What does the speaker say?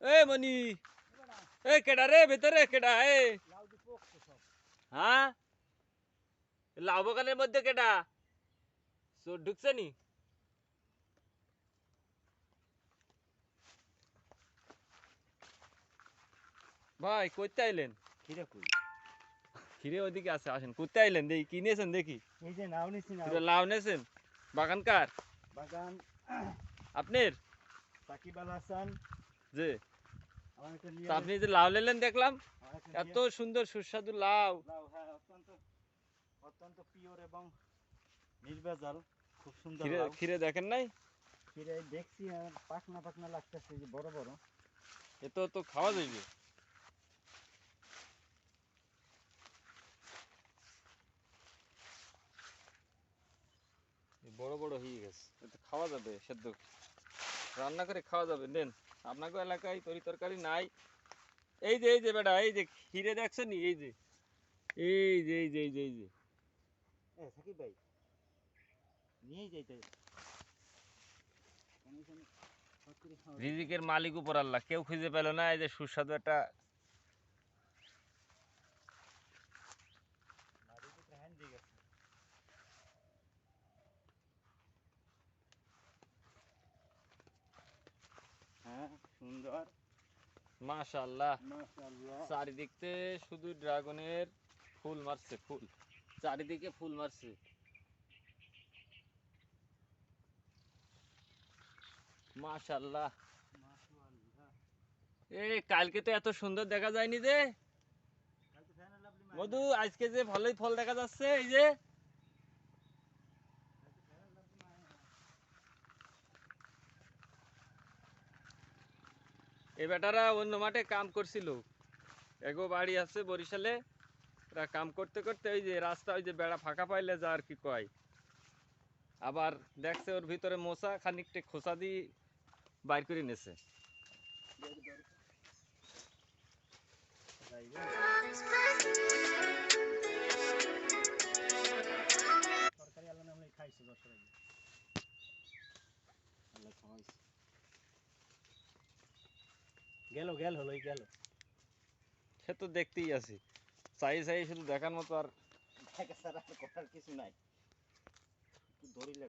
এ মনি এ কেডা রে ভেতরে কেডা এ হ্যাঁ লাউ বাগানের মধ্যে কেডা চোর ঢুকছে নি ভাই কইতে আইলেন খিরে কই খিরে ওইদিকে আছে আসেন কইতে আইলেন দেখি কি নিয়েছেন দেখি এই যে নাও নিছি না এটা লাউ নিয়েছেন বাগান কার বাগান আপনার সাকিব আল হাসান যে আমার একটা তা আপনি যে লাউ নিলেন দেখলাম এত লাউ, সুন্দর সুস্বাদু লাউ হ্যাঁ অত্যন্ত অত্যন্ত পিওর এবং নির্ভেজাল খুব সুন্দর খিরে লাউ খিরে দেখেন নাই খিরে দেখছি আর পাকনা পাকনা লাগতেছে যে বড় বড় এ তো খাওয়া যাইবে বড় বড় হয়ে গেছে এটা খাওয়া যাবে সেদ্ধ রান্না করে খাওয়া যাবে নেন আপনাকে এলাকায় তরি তরকারি নাই এই যে বেটা এই যে খিরে দেখছেন নি এই যে এ সাকিব ভাই নিয়েই যাইতে রিজিকের মালিক উপর আল্লাহ কেউ খুঁজে পেল না এই যে সুস্বাদু একটা হ্যাঁ সুন্দর মাশাআল্লাহ মাশাআল্লাহ চারিদিক থেকে শুধু ড্রাগনের ফুল মারছে ফুল চারিদিকে ফুল মারছে মাশাআল্লাহ মাশাআল্লাহ এই কালকে তো এত সুন্দর দেখা যায়নি যে কালকে ফ্যানের লাভলি মধু আজকে যে ভালোই ফল দেখা যাচ্ছে এই যে এই বেটারা অন্য মাঠে কাম করছিল এগো বাড়ি আছে বরিশালে এরা কাম করতে করতে ওই যে রাস্তা ওই যে বেড়া ফাঁকা পাইলে যা আর কি কয় আবার দেখছে ওর ভিতরে মশা খানিকটা খোসা দিয়ে বাইর করে নেছে তরকারি আল্লাহ নামে খাইছে দর্শক আল্লাহ খাওয়াইছে গেল গেল হলোই গেল সে তো দেখতেই আছি চাই চাই শুধু দেখার মতো আর দেখা ছাড়া আর করার কিছু নাই একটু ধরিলে